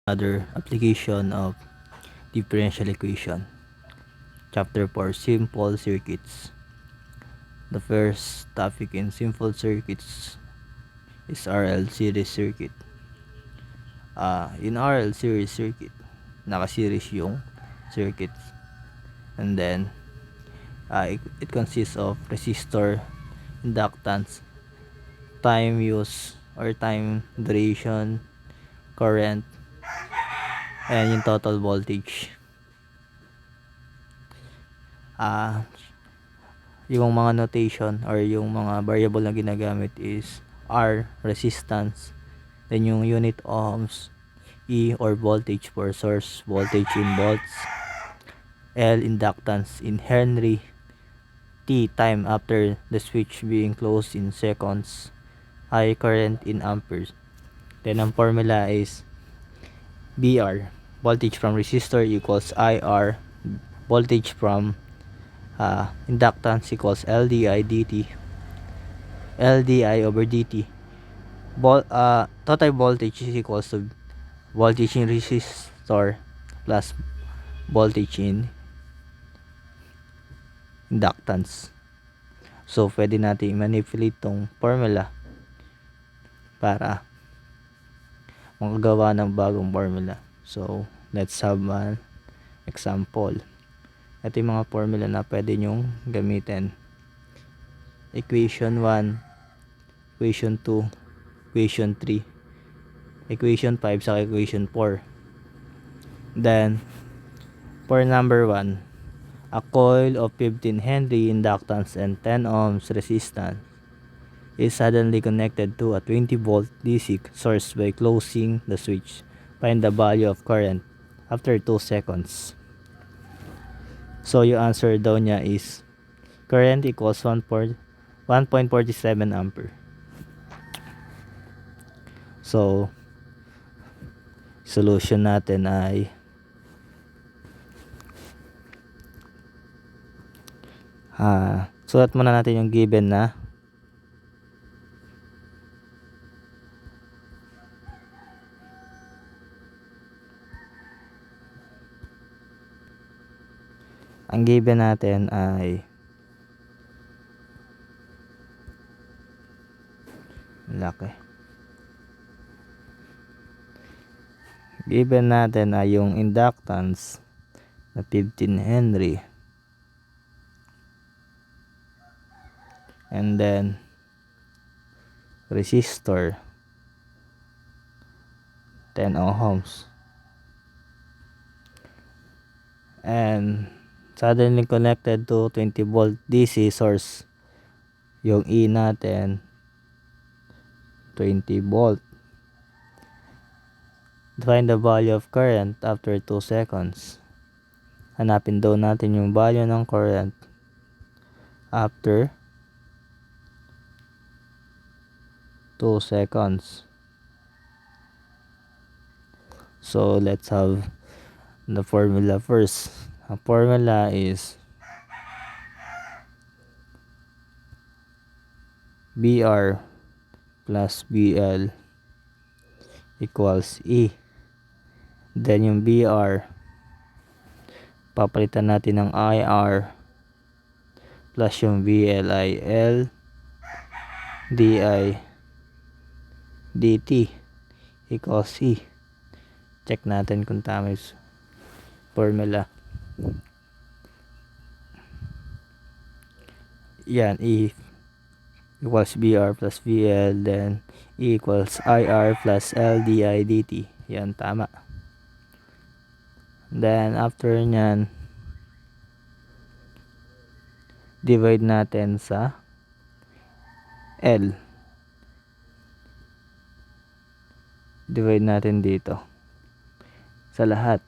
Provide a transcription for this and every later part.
Other application of differential equation. Chapter 4, Simple Circuits. The first topic in simple circuits is RL series circuit. In RL series circuit, naka-series yung circuits, and then it consists of resistor, inductance, time use or time duration, current, and yung total voltage. Yung mga notation or yung mga variable na ginagamit is R, resistance, then yung unit ohms, E or voltage for source voltage in volts, L, inductance in Henry, T, time after the switch being closed in seconds, I, current in amperes. Then ang formula is BR, voltage from resistor equals IR, voltage from inductance equals LDI dt, LDI over dt. Total voltage is equals to voltage in resistor plus voltage in inductance. So pwede natin i-manipulate tong formula para makagawa ng bagong formula. So let's have an example. Ito yung mga formula na pwede nyong gamitin: equation 1, equation 2, equation 3, equation 5 sa equation 4. Then for number 1, a coil of 15 Henry inductance and 10 ohms resistance is suddenly connected to a 20 volt DC source by closing the switch. Find the value of current after 2 seconds. So yung answer daw niya is current equals 1.47 ampere. So solution natin ay sulat muna natin yung given na ang given natin ay laki. Given natin ay yung inductance na 15 Henry, and then resistor 10 ohms, and suddenly connected to 20 volt DC source. Yung E natin 20 volt. Find the value of current after 2 seconds. Hanapin daw natin yung value ng current after 2 seconds. So let's have the formula first. Ang formula is BR plus BL equals E. Then yung BR, papalitan natin ng IR plus yung VL ay L DI DT equals E. Check natin kung tama yung formula. Yan, E equals BR plus VL, then E equals IR plus LDI dt. Yan, tama. Then after nyan, divide natin sa L. Divide natin dito sa lahat.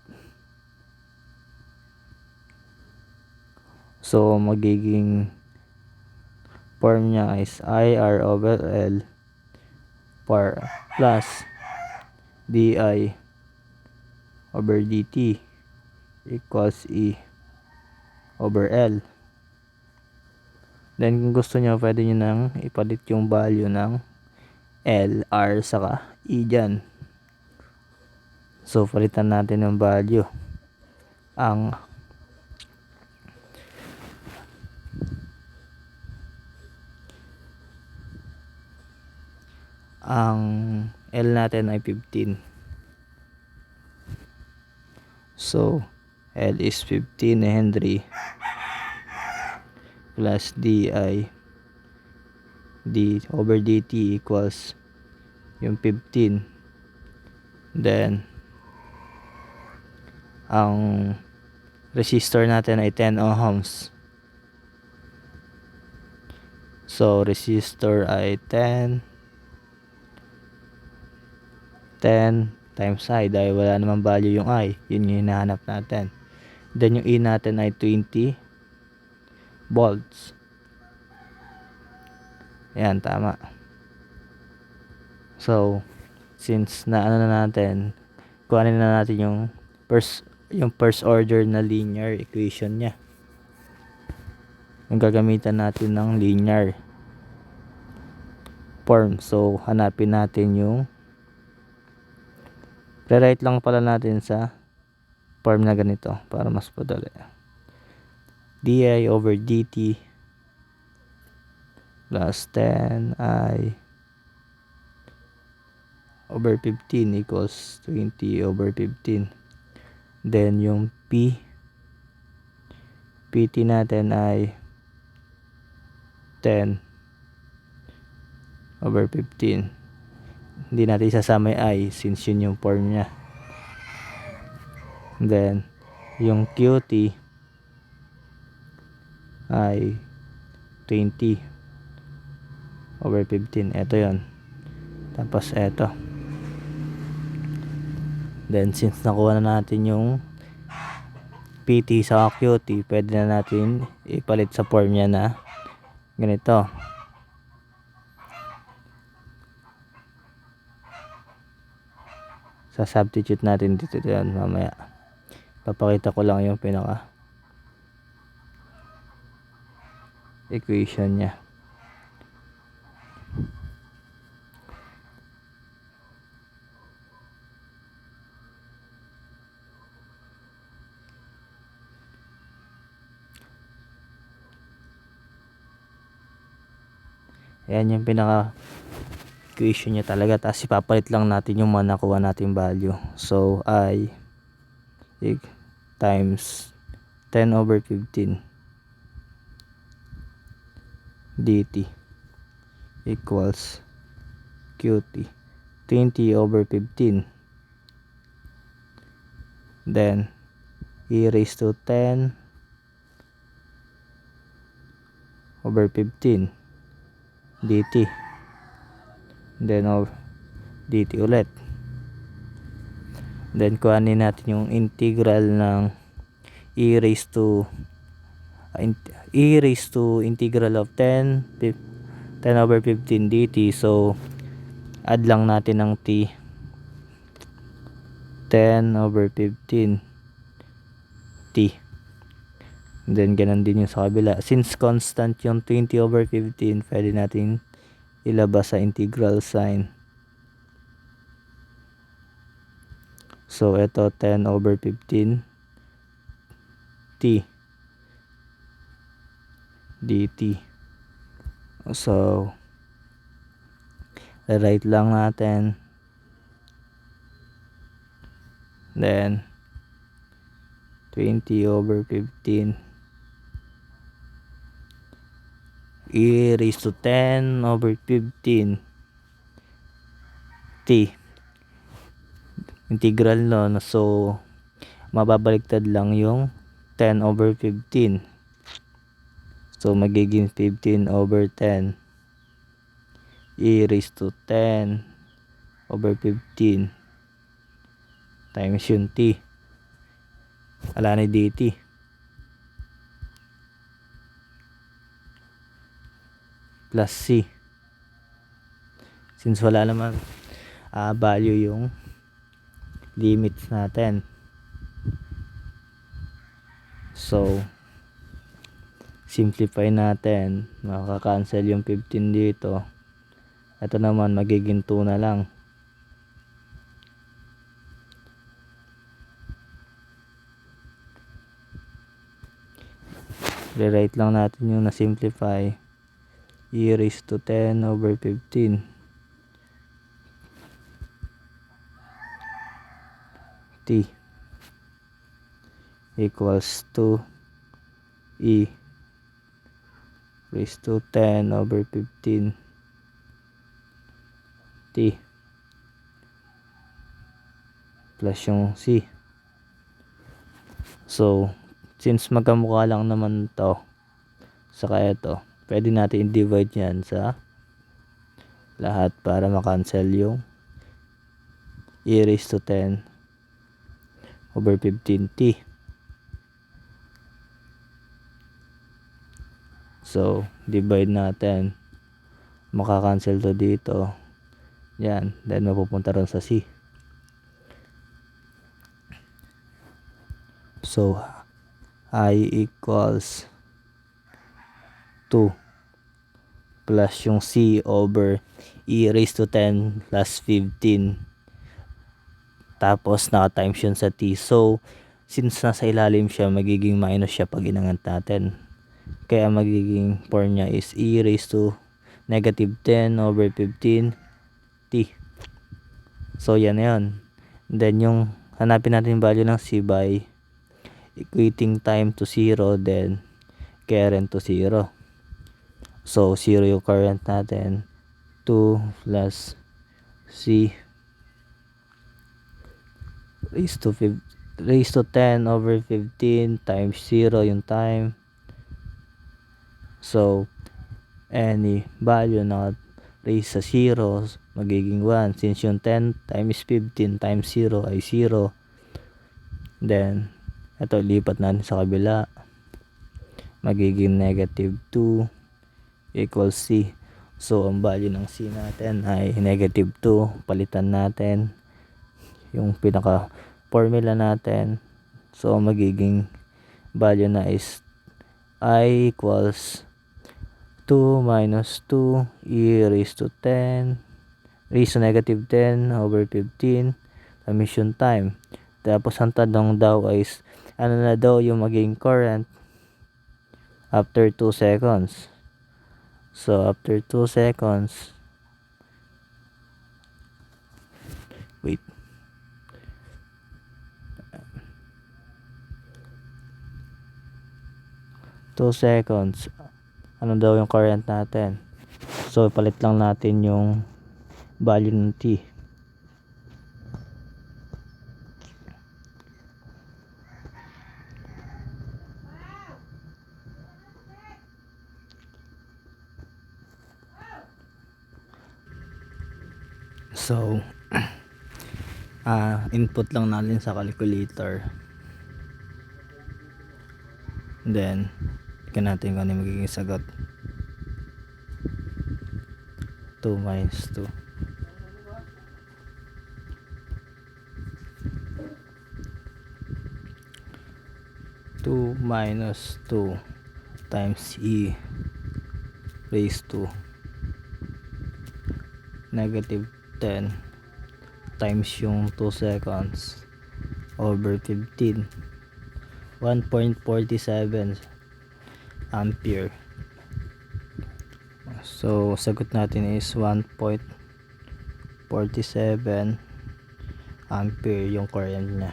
So magiging form niya is IR over L plus DI over dt equals E over L. Then kung gusto nyo, pwede nyo nang ipalit yung value ng L, R, saka E dyan. So palitan natin ng value. Ang L natin ay 15. So L is 15 Henry plus D ay D over dt equals yung 15. Then ang resistor natin ay 10 ohms. So resistor ay 10 times I, dahil wala namang value yung I, yun yung hinahanap natin. Then yung E natin ay 20 volts. Ayan, tama. So since na ano na natin, kuhanin na natin yung first order na linear equation nya. Yung gagamitan natin ng linear form. So hanapin natin yung, rewrite lang pala natin sa form na ganito para mas padali. Di over dt plus 10I over 15 equals 20 over 15. Then yung PT natin ay 10 over 15. Hindi natin isasama yung I since yun yung form nya. Then yung QT ay 20 over 15. Ito yon. Tapos ito. Then since nakuha na natin yung PT sa QT, pwede na natin ipalit sa form niya na ganito. Sa substitute natin dito yan mamaya. Papakita ko lang yung pinaka equation niya. Ayan yung pinaka equation niya talaga. Tapos ipapalit lang natin yung mga nakuha natin value. So I times 10 over 15 dt equals QT 20 over 15. Then E raised to 10 over 15 dt. Then dt ulit. Then kuhanin natin yung integral ng e raised to integral of 10 over 15 dt. So add lang natin ng t, 10 over 15 t. Then ganun din yung sa kabila. Since constant yung 20 over 15, pwede natin ilabas sa integral sign. So ito 10 over 15 t dt. So write lang natin. Then 20 over 15 e raised to 10 over 15 t. Integral no, so mababaliktad lang yung 10 over 15. So magiging 15 over 10 e raised to 10 over 15 times yung t. Ala ni dt plus c. Since wala naman value yung limits natin, so simplify natin, makaka-cancel yung 15 dito. Ito naman magiging 2 na lang. Rewrite lang natin yung na-simplify. E raised to 10 over 15 t equals to E raised to 10 over 15 t plus yung C. So, since magkamukha lang naman to, saka ito, pwede natin i-divide yan sa lahat para makancel yung E raised to 10 over 15t. So, divide natin. Makakancel to dito. Yan. Then, mapupunta rin sa C. So, I equals 2 plus yung C over E raised to 10 plus 15. Tapos, naka-times yun sa T. So, since nasa ilalim siya, magiging minus siya pag inangat natin. Kaya magiging 4 niya is E raised to negative 10 over 15 T. So, yan yan. Then, yung hanapin natin yung value ng C by equating time to 0, then current to 0. So, 0 yung current natin. 2 plus C raised to 10 over 15 times 0 yung time. So, any value na raised sa 0 magiging 1, since yung 10 times 15 times 0 ay 0. Then, ito lipat natin sa kabila, magiging negative 2 equals C. So, ang value ng C natin ay negative 2. Palitan natin yung pinaka formula natin. So, magiging value na is I equals 2 minus 2 E raised to 10 raised to negative 10 over 15 times yung time. Tapos ang tanong daw is ano na daw yung maging current after 2 seconds. So after 2 seconds, wait, ano daw yung current natin. So palit lang natin yung value ng T. So input lang natin sa calculator, then tingnan natin kung ano yung magiging sagot. 2 minus 2 2 minus 2 times E raised to negative 10 times yung 2 seconds over 15, 1.47 ampere. So sagot natin is 1.47 ampere yung current nya.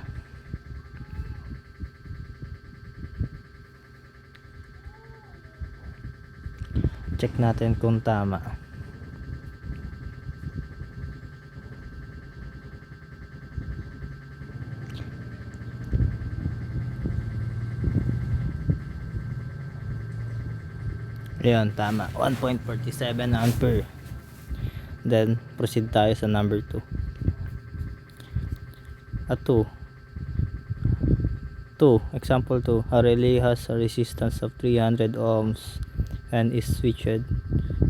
Check natin kung tama. Ayan, tama. 1.47 ampere. Then, proceed tayo sa number 2. At 2. Example 2. A relay has a resistance of 300 ohms and is switched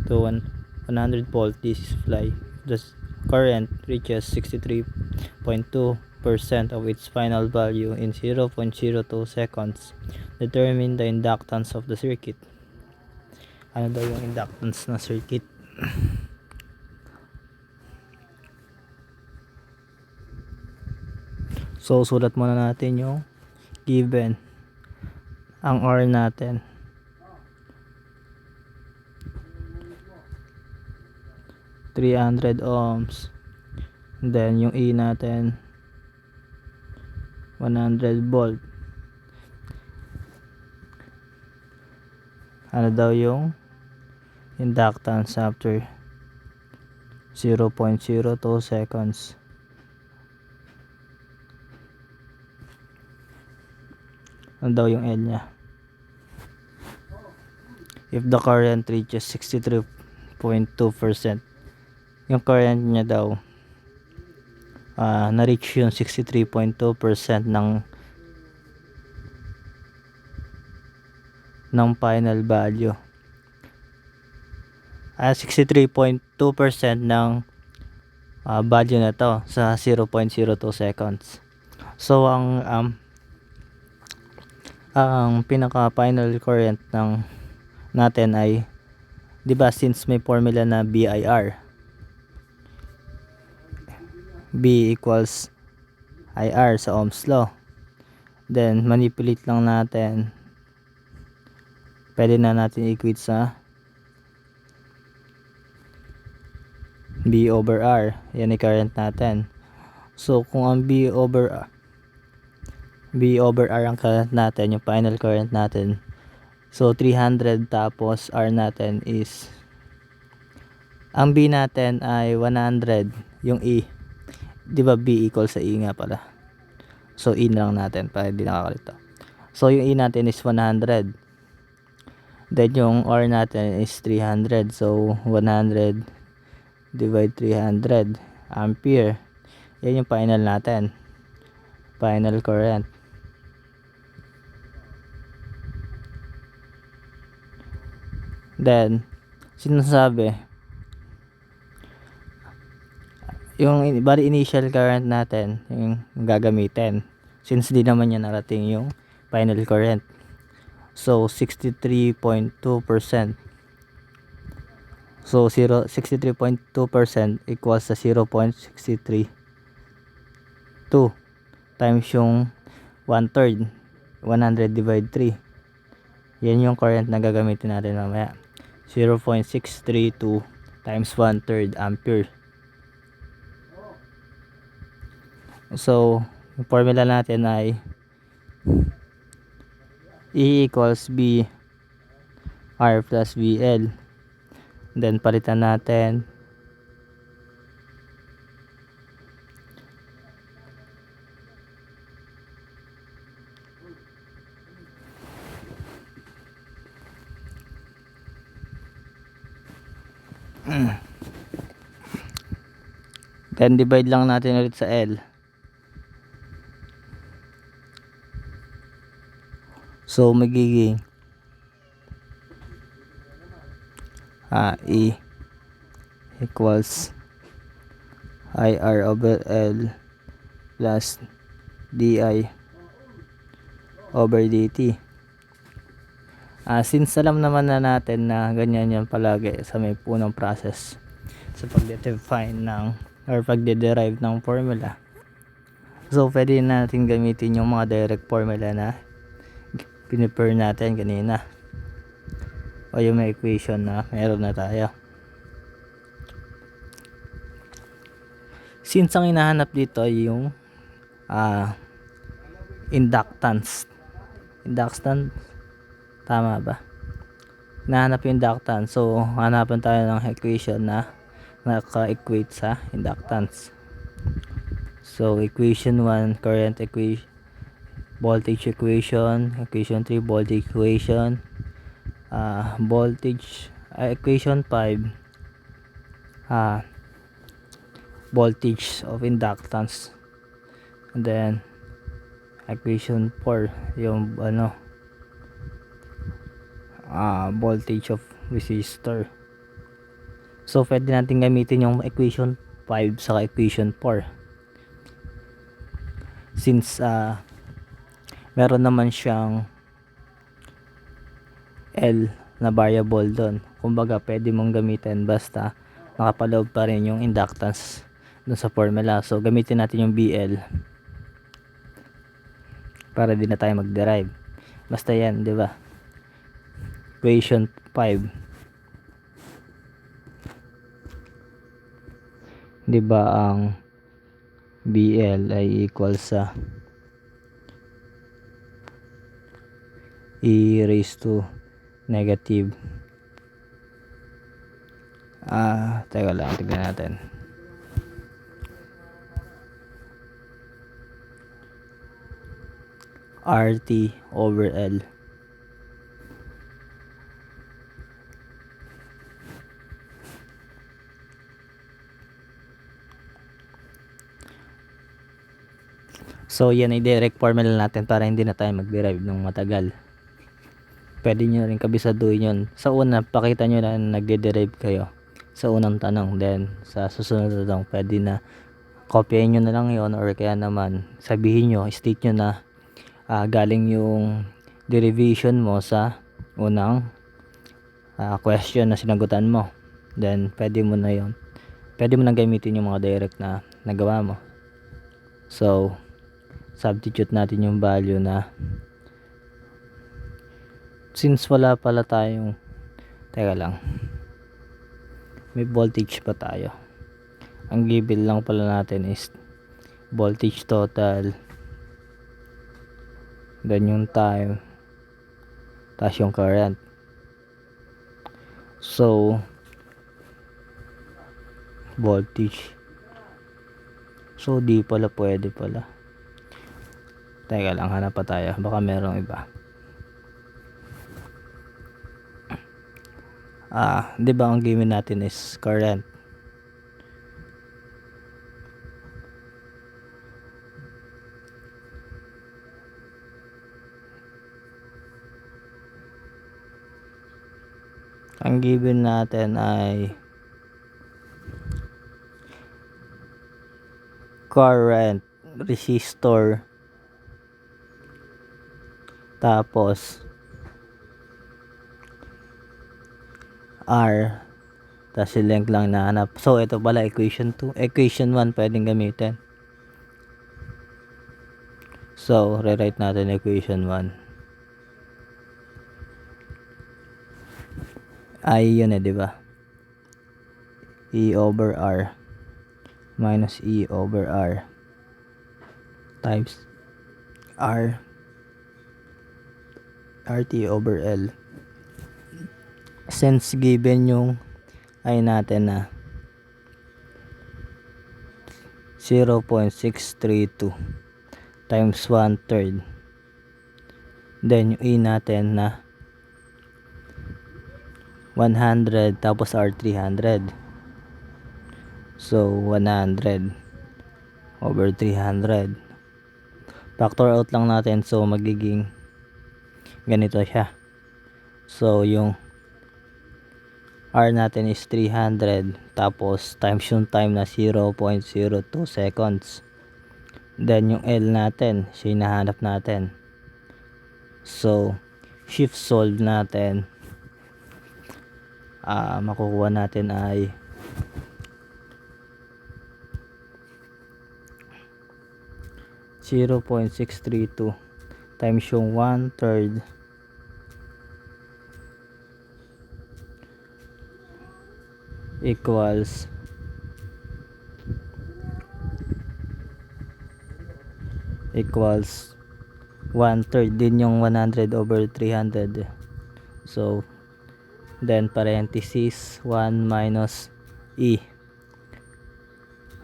to 100 volt DC supply. The current reaches 63.2% of its final value in 0.02 seconds. Determine the inductance of the circuit. Ano daw yung inductance na circuit? So, sulat muna natin yung given. Ang R natin 300 ohms. Then yung E natin 100 volt. Ano daw yung inductance after 0.02 seconds. Ano daw yung L nya? If the current reaches 63.2%, yung current nya daw na-reach yung 63.2% ng final value. 63.2% ng value na to sa 0.02 seconds. So ang pinaka final current ng natin ay, 'di ba, since may formula na BIR, B equals IR sa Ohm's law, then manipulate lang natin, pwede na natin equate sa B over R. Yan ay current natin. So kung ang B over R ang current natin, yung final current natin, so 300 tapos R natin is, ang B natin ay 100, yung E, di ba B equals sa E nga pala, so E na lang natin para hindi nakakalito. So yung E natin is 100, then yung R natin is 300, so 100 divide 300 ampere. Yan yung final natin, final current. Then sinasabi yung bali initial current natin yung gagamitin, since di naman niya narating yung final current. So 63.2%, so 63.2% equals sa 0.632 times yung 1/3, 100 divide 3. Yan yung current na gagamitin natin mamaya, 0.632 times 1/3 ampere. So yung formula natin ay E equals B R plus VL. Then palitan natin then divide lang natin ulit sa L. So magiging E equals IR over L plus DI over DT. Since alam naman na natin na ganyan yan palagi sa may punong process sa pag-define ng or pagde-derive ng formula, so pwede natin gamitin yung mga direct formula na pinipare natin kanina o yung may equation na meron na tayo. Since ang hinahanap dito ay yung inductance, tama ba? Hinahanap yung inductance, so hanapan tayo ng equation na naka-equate sa inductance. So equation 1 current equation, voltage equation, equation 3 voltage equation, voltage equation 5 voltage of inductance, and then equation 4 yung voltage of resistor. So pwede natin gamitin yung equation 5 sa equation 4 since meron naman siyang L na variable doon. Kumbaga pwede mong gamitin basta nakapaloob pa rin yung inductance doon sa formula. So gamitin natin yung BL para di na tayo mag-derive. Basta yan, di ba? Equation 5 'Di ba ang BL ay equal sa e raised to negative teka lang, tignan natin. RT over L. So yan ay direct formula natin para hindi na tayo mag-derive ng matagal. Pwede nyo rin kabisaduhin yun. Sa una, pakita nyo na nagde-derive kayo sa unang tanong. Then sa susunod na tanong, pwede na kopyahin nyo na lang yon, or kaya naman sabihin nyo, state nyo na galing yung derivation mo sa unang question na sinagutan mo. Then pwede mo na yon, pwede mo na gamitin yung mga direct na nagawa mo. So substitute natin yung value na, since wala pala tayong, teka lang, may voltage pa tayo. Ang given lang pala natin is voltage total, then yung time, tapos yung current. So voltage, so di pala pwede pala. Teka lang, hanap pa tayo, baka merong iba. Di ba ang given natin is current. Ang given natin ay current, resistor, tapos R, tapos yung length lang nahanap. So ito pala equation 2. Equation 1 pwedeng gamitin. So rewrite natin equation 1. Ay yun di ba? E over R minus E over R times RT over L. Since given yung ay natin na 0.632 times 1/3, then yung E natin na 100 tapos R 300, so 100 over 300, factor out lang natin, so magiging ganito siya. So yung R natin is 300 tapos times yung time na 0.02 seconds, then yung L natin siya hinahanap natin. So shift solve natin, makukuha natin ay (0.632) times yung 1/3 equals 1/3 din yung 100 over 300. So then parenthesis 1 minus E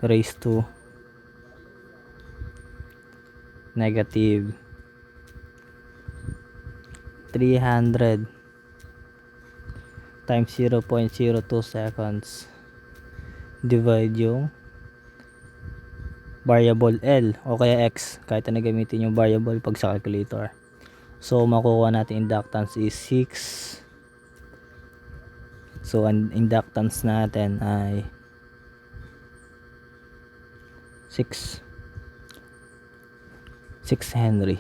raised to negative 300 times 0.02 seconds, divide yung variable L o kaya X, kahit na gamitin yung variable pag sa calculator. So makukuha natin inductance is 6. So ang inductance natin ay 6 Henry.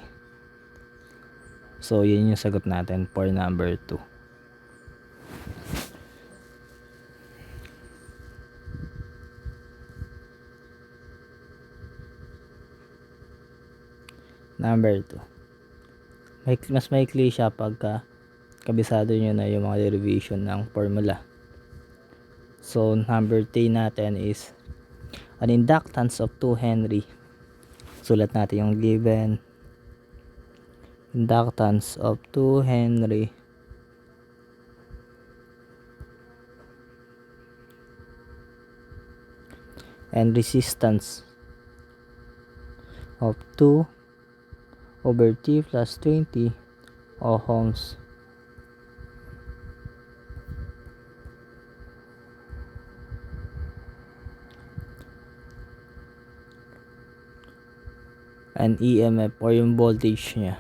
So yun yung sagot natin for number 2. Number 2, mas maikli siya pagka kabisado nyo na yung mga derivation ng formula. So number 3 natin is an inductance of 2 Henry. Sulat natin yung given inductance of 2 Henry and resistance of 2 over T plus 20 ohms. And EMF or yung voltage niya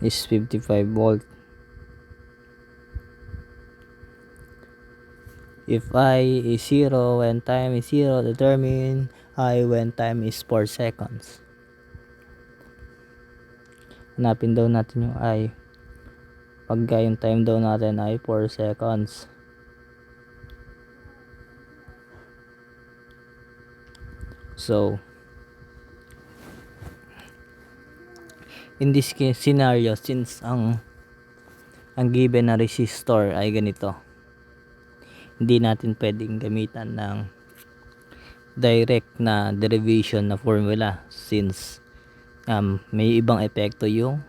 is 55 volt. If I is 0 when time is 0, determine I when time is 4 seconds. Hanapin daw natin yung I pagka yung time daw natin ay 4 seconds. So in this case, scenario, since ang given na resistor ay ganito, hindi natin pwedeng gamitan ng direct na derivation na formula since may ibang epekto yung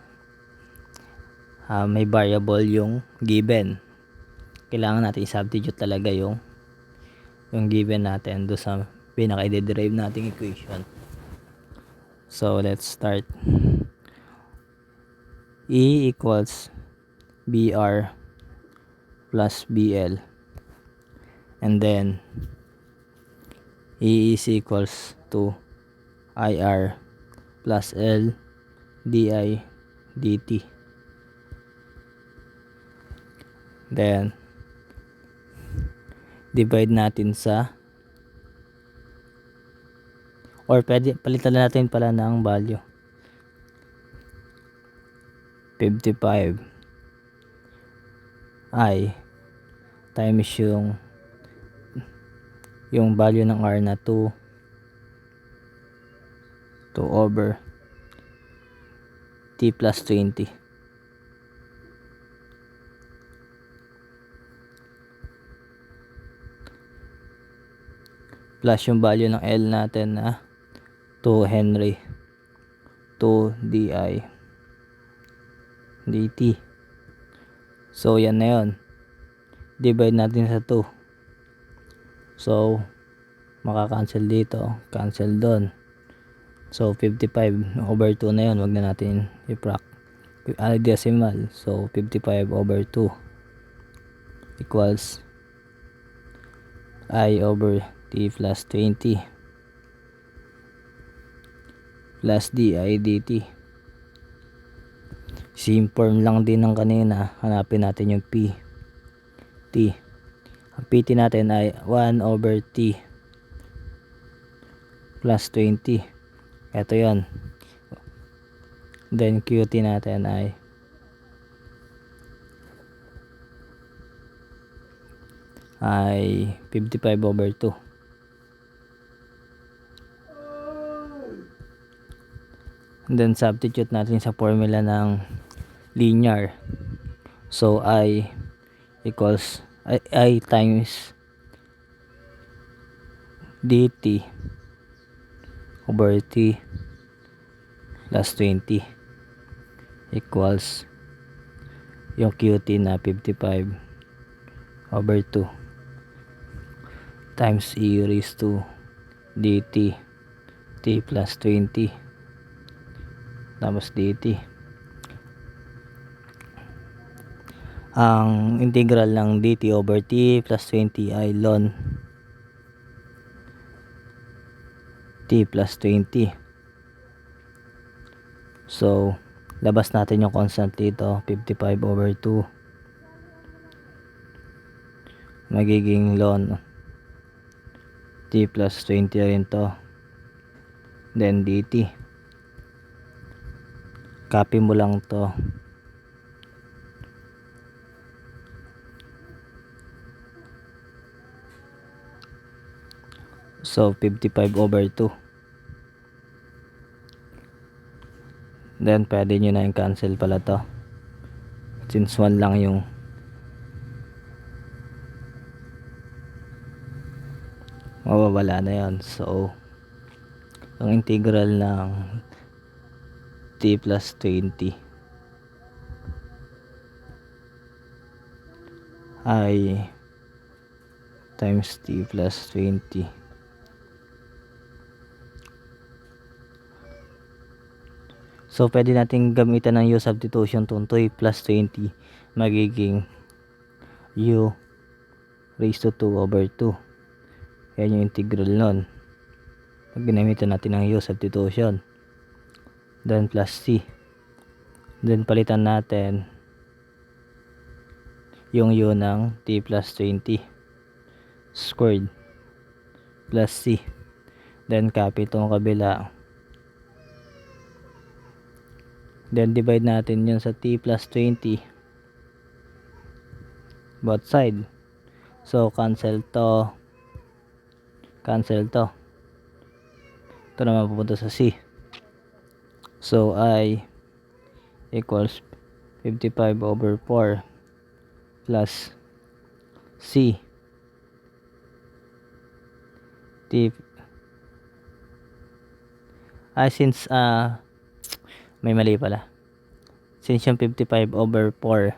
may variable yung given. Kailangan natin i-substitute talaga yung given natin do sa pinaka-i-derive nating equation. So let's start. E equals BR plus BL, and then E is equals to IR plus L DI dt. Then divide natin sa, or pwede palitan natin pala ng value. 55 I times yung value ng R na 2 over T plus 20 plus yung value ng L natin na 2 Henry 2 DI dt. So yan na yun, divide natin sa 2, so makakancel dito, cancel doon, so 55 over 2 na yun, wag na natin decimal. So 55 over 2 equals I over T plus 20 plus DI dt. Same form lang din ng kanina. Hanapin natin yung P T. Ang PT natin ay 1 over T plus 20. Ito yon. Then QT natin ay 55 over 2. And then substitute natin sa formula ng linear. So I equals I times dt over T plus 20 equals yung QT na 55 over 2 times e raised to dt T plus 20 tapos dt. Ang integral ng dt over T plus 20 ay ln T plus 20. So labas natin yung constant dito, 55 over 2 magiging ln T plus 20 rin to, then dt. Copy mo lang to. So 55 over 2. Then pwede nyo na yung cancel pala to, since 1 lang yung mawawala na yon. So ang integral ng t plus 20 ay times t plus 20. So pwede natin gamitan ng u substitution to plus 20 magiging u raised to 2 over 2. Yan yung integral nun. Pag ginamitan natin ng u substitution, then plus c, then palitan natin yung u ng t plus 20 squared plus c, then copy itong kabila, then divide natin yun sa t plus 20 both side. So cancel to, cancel to, ito naman pupunta sa c. So I equals 55 over 4 plus c t, since may mali pala, since yung 55 over 4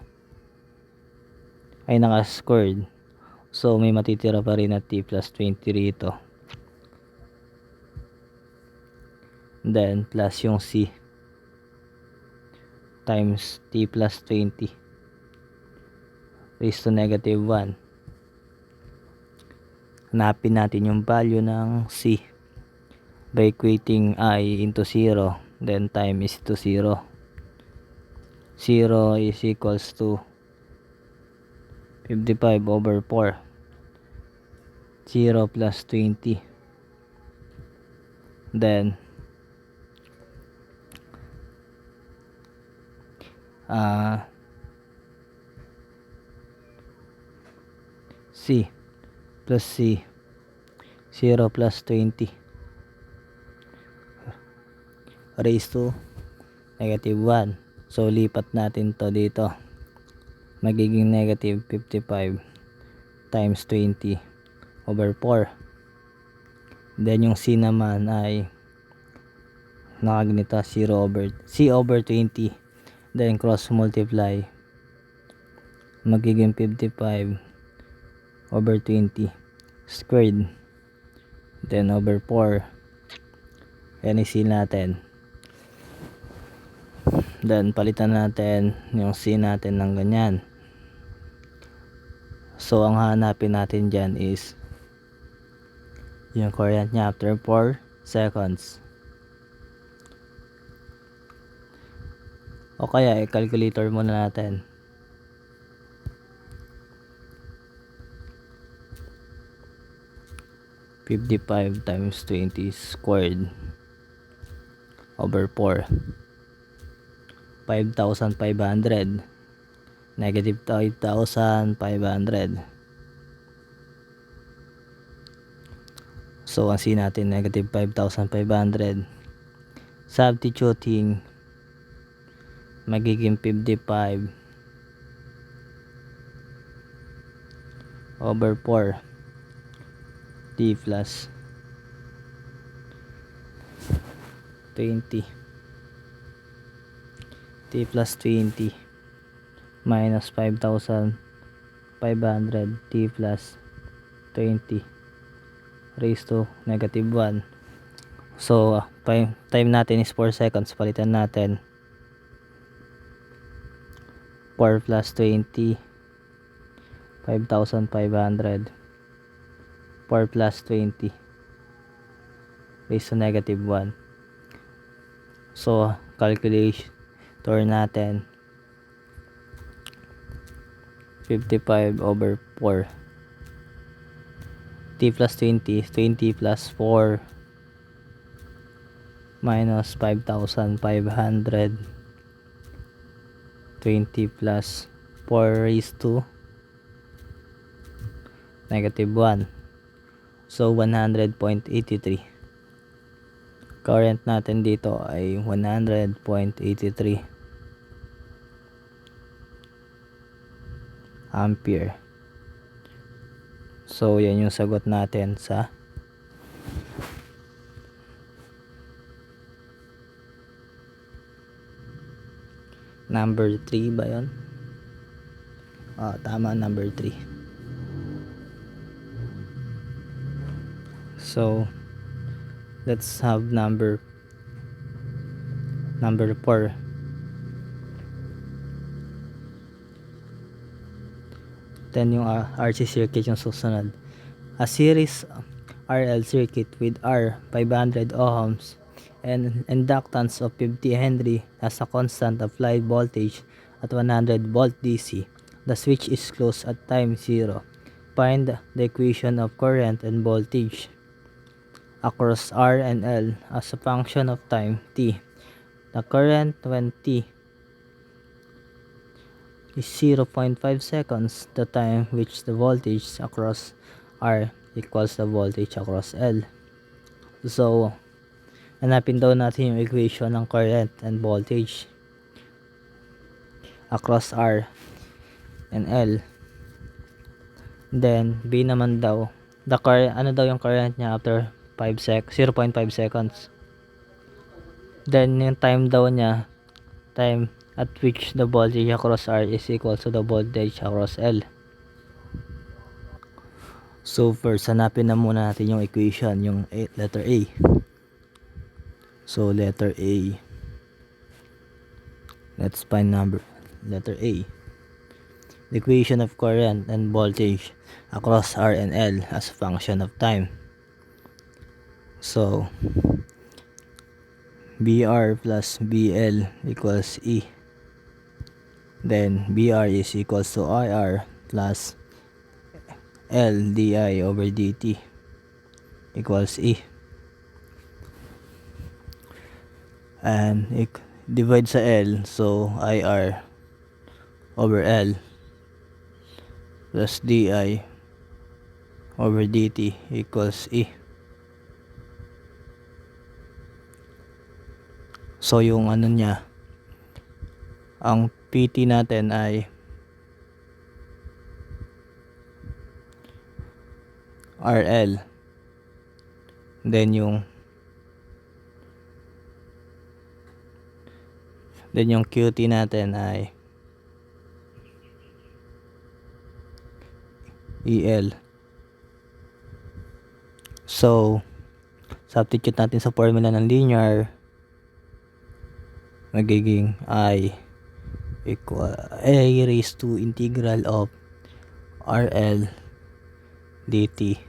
ay naka-squared, so may matitira pa rin na t plus 20 rito, then plus yung c times t plus 20 raised to negative 1. Hanapin natin yung value ng c by equating I into 0, then time is to 0. 0 is equals to 55 over 4, 0 plus 20, then c plus c, 0 plus 20 raised to negative 1. So lipat natin to dito, magiging negative 55 times 20 over 4. Then yung c naman ay nakaganito, 0 over c over 20, then cross multiply, magiging 55 over 20 squared, then over 4. Yan is c natin, then palitan natin yung c natin ng ganyan. So ang hanapin natin dyan is yung current nya after 4 seconds, o kaya i-calculator muna natin. $55 times 20 squared over 4, 5,500, negative 5,500. So ang c natin negative 5,500. Substituting, magiging 55 over 4 t plus 20, t plus 20 minus 5,500 t plus 20 raised to negative 1. So time natin is 4 seconds, palitan natin 4 plus 20, 5,500, 4 plus 20 raised to negative 1. So calculator natin, 55 over 4 t plus 20, 20 plus 4 minus 5,500, 20 plus 4 raised to negative 1. So 100.83. Current natin dito ay 100.83 ampere. So yan yung sagot natin sa Number 3 ba yun? Tama, number 3. So let's have number 4. Then yung RC circuit yung susunod. A series RL circuit with R 500 ohms and inductance of 50 Henry has a constant applied voltage at 100 volt DC. The switch is closed at time 0. Find the equation of current and voltage across R and L as a function of time t. The current when t is 0.5 seconds, the time which the voltage across R equals the voltage across L. So, hanapin daw natin yung equation ng current and voltage across R and L. Then, B naman daw, ano daw yung current niya after 0.5 seconds. Then, yung time daw niya, time at which the voltage across R is equal to the voltage across L. So first, hanapin na muna natin yung equation, yung letter A. So letter A, let's find letter A. The equation of current and voltage across R and L as a function of time. So BR plus BL equals E. Then BR is equals to IR plus L di over dt equals E. And divide sa L, so IR over L plus di over dt equals E. So yung ano niya, ang PT natin ay RL, then yung QT natin ay EL. So substitute natin sa formula ng linear, magiging I equal A raised to integral of RL dt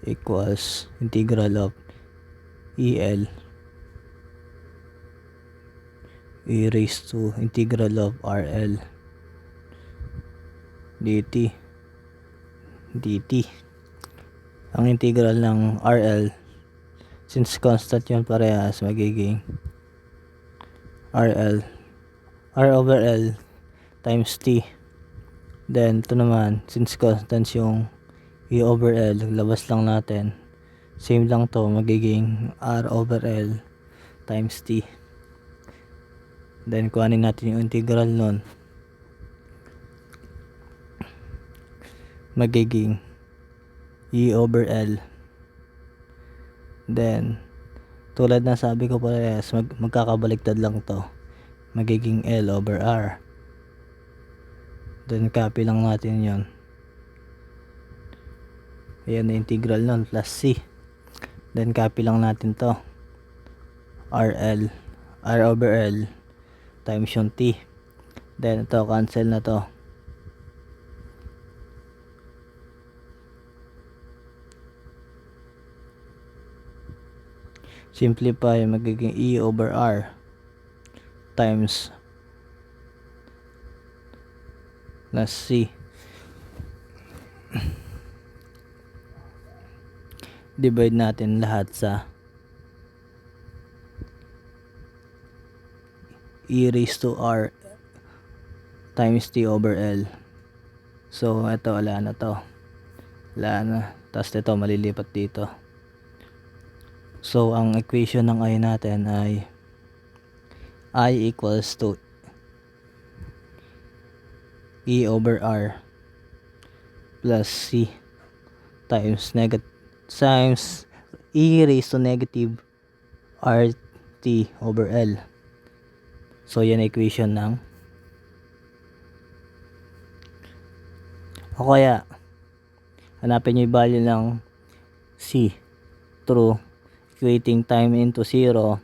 equals integral of EL E raised to integral of RL dt. Ang integral ng RL, since constant yun parehas, magiging R over L times T. Then ito naman, since constant yung E over L, labas lang natin, same lang to, magiging R over L times T. Then kuhanin natin yung integral nun, magiging E over L. Then tulad na sabi ko parehas, magkakabaliktad lang to, magiging L over R. Then copy lang natin yon. Ayan na integral nun, plus C. Then copy lang natin to, R over L times yung T. Then ito, cancel na to. Simplify, magiging E over R times plus C. Divide natin lahat sa E raised to R times T over L. So ito, wala na to, wala na. Tapos ito malilipat dito. So ang equation ng I natin ay I equals to E over R plus C times E raised to negative RT over L. So yan equation ng, o kaya hanapin nyo yung value ng C through equating time into 0,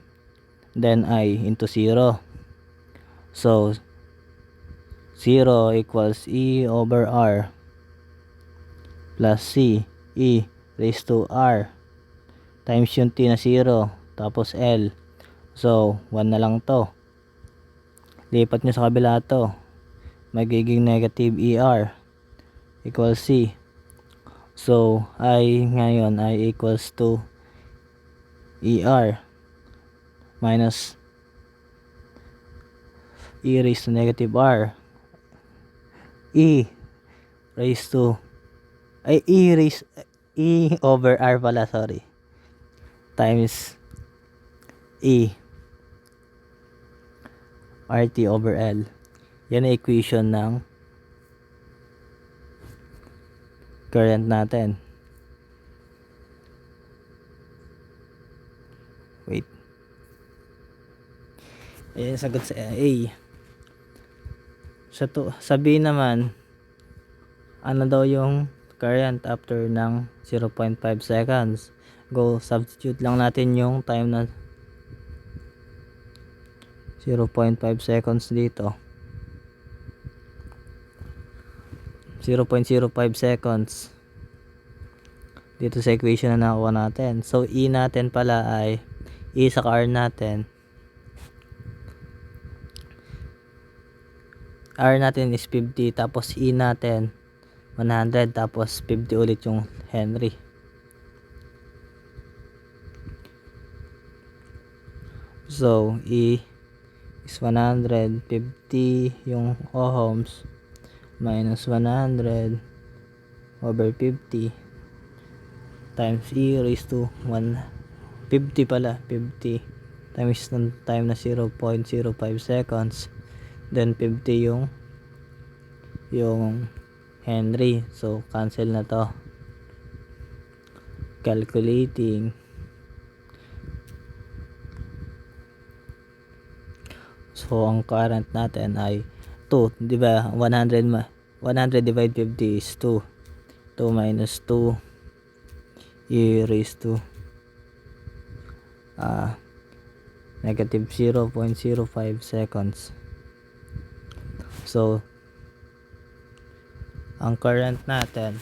then I into 0. So 0 equals E over R plus C E raised to R times yung T na 0 tapos L. So 1 na lang to. Lipat nyo sa kabila to, magiging negative ER equals C. So I ngayon I equals to ER minus E raised to negative R, E raised to E over R pala, sorry, times E RT over L. Yan ang equation ng current natin. Wait, ayan sagot sa A. Sa B naman, ano daw yung current after ng 0.5 seconds. Go, substitute lang natin yung time na 0.5 seconds dito. 0.05 seconds dito sa equation na nakuha natin. So E natin pala ay E sa R natin. R natin is 50, tapos E natin 100, tapos 50 ulit yung Henry. So E is 150 yung ohms minus 100 over 50 times E raised to 150 pala, 50 times ng time na 0.05 seconds, then 50 yung Henry. So cancel na to. Calculating. So ang current natin ay 2, di ba? 100 divide 50 is 2. 2 minus 2 E raised to negative 0.05 seconds. So ang current natin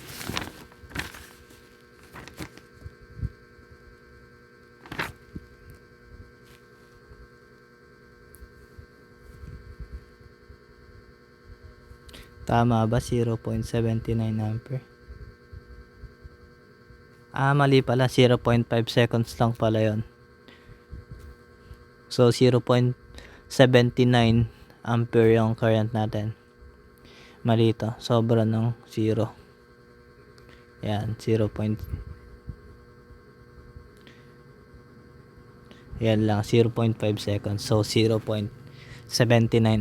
tama ba 0.79 ampere? Mali pala, 0.5 seconds lang pala yon. So 0.79 ampere yung current natin. Mali ito, sobra ng 0. Yan, 0. Yan lang, 0.5 seconds. So 0.79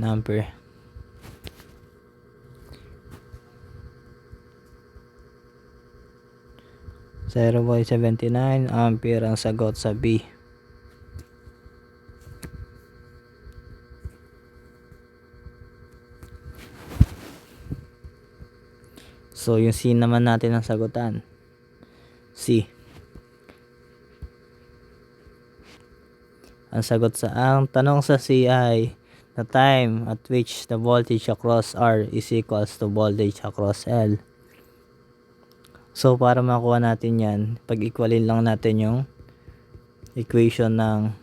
ampere. Zero 0.79 ampere ang sagot sa B. So yung C naman natin ang sagutan. C. Ang tanong sa C ay the time at which the voltage across R is equals to voltage across L. So para makuha natin yan, pag-equalin lang natin yung equation ng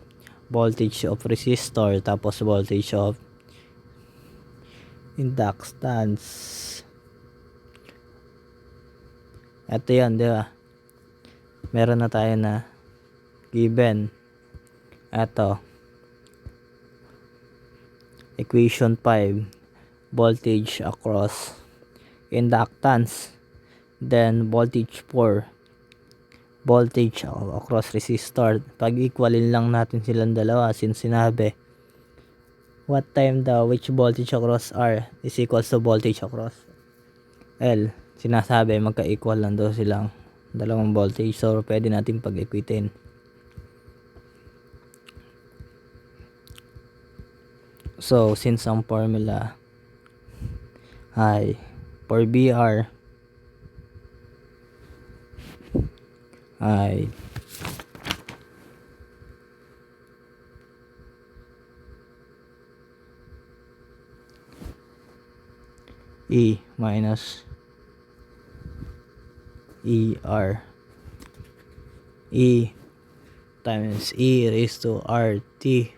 voltage of resistor tapos voltage of inductance. Ito yan, di ba? Meron na tayo na given. Ito, equation 5, voltage across inductance, then voltage 4, voltage across resistor. Pag-equalin lang natin silang dalawa since sinabi what time daw which voltage across R is equals to voltage across L. Sinasabi magka-equal lang daw silang dalawang voltage, so pwede natin pag-equitin. So since ang formula ay for BR ay E minus ER, E times E raised to RT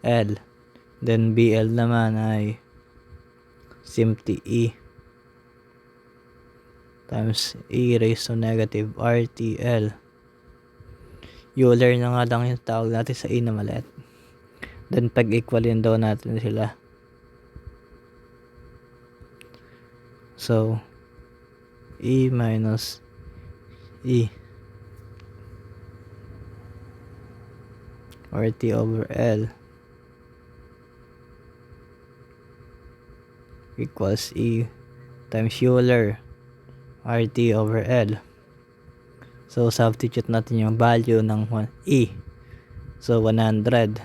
L, then BL naman ay simply E times E raised to negative RTL. Euler na nga lang yung tawag natin sa E na maliit. Then pag-equalin daw natin sila. So E minus E RT over L equals E times Euler RT over L. So substitute natin yung value ng E. So 100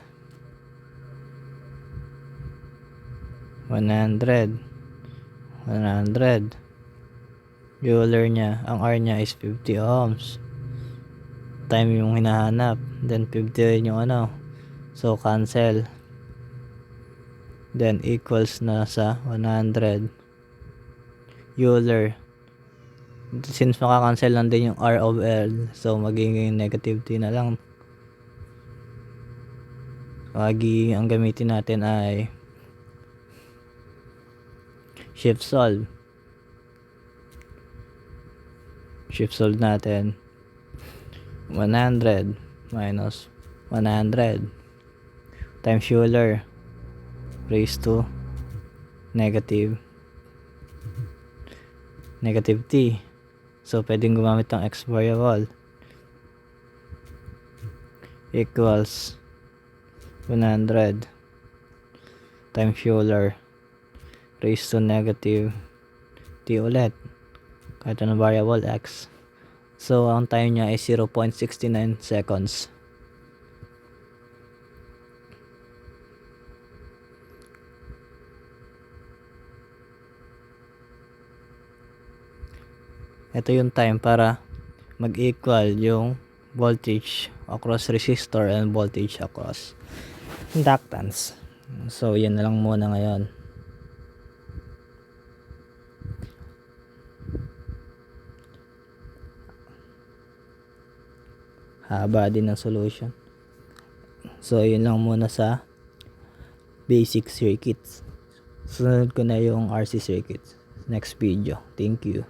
Euler niya, ang R niya is 50 ohms. Time yung hinahanap, then 50 yung ano, so cancel, then equals na sa 100 Euler. Since makakancel lang din yung R of L, so magiging negative T na lang. Lagi ang gamitin natin ay shift solve natin 100 minus 100 times Euler raised to negative T. So pwedeng gumamit ng x variable equals 100 times Euler raised to negative T ulit, kahit anong variable x. So ang time niya is 0.69 seconds. Ito yung time para mag-equal yung voltage across resistor and voltage across inductance. So yan na lang muna ngayon. Haba din ng solution. So yun lang muna sa basic circuits. Sunod ko na yung RC circuits next video. Thank you.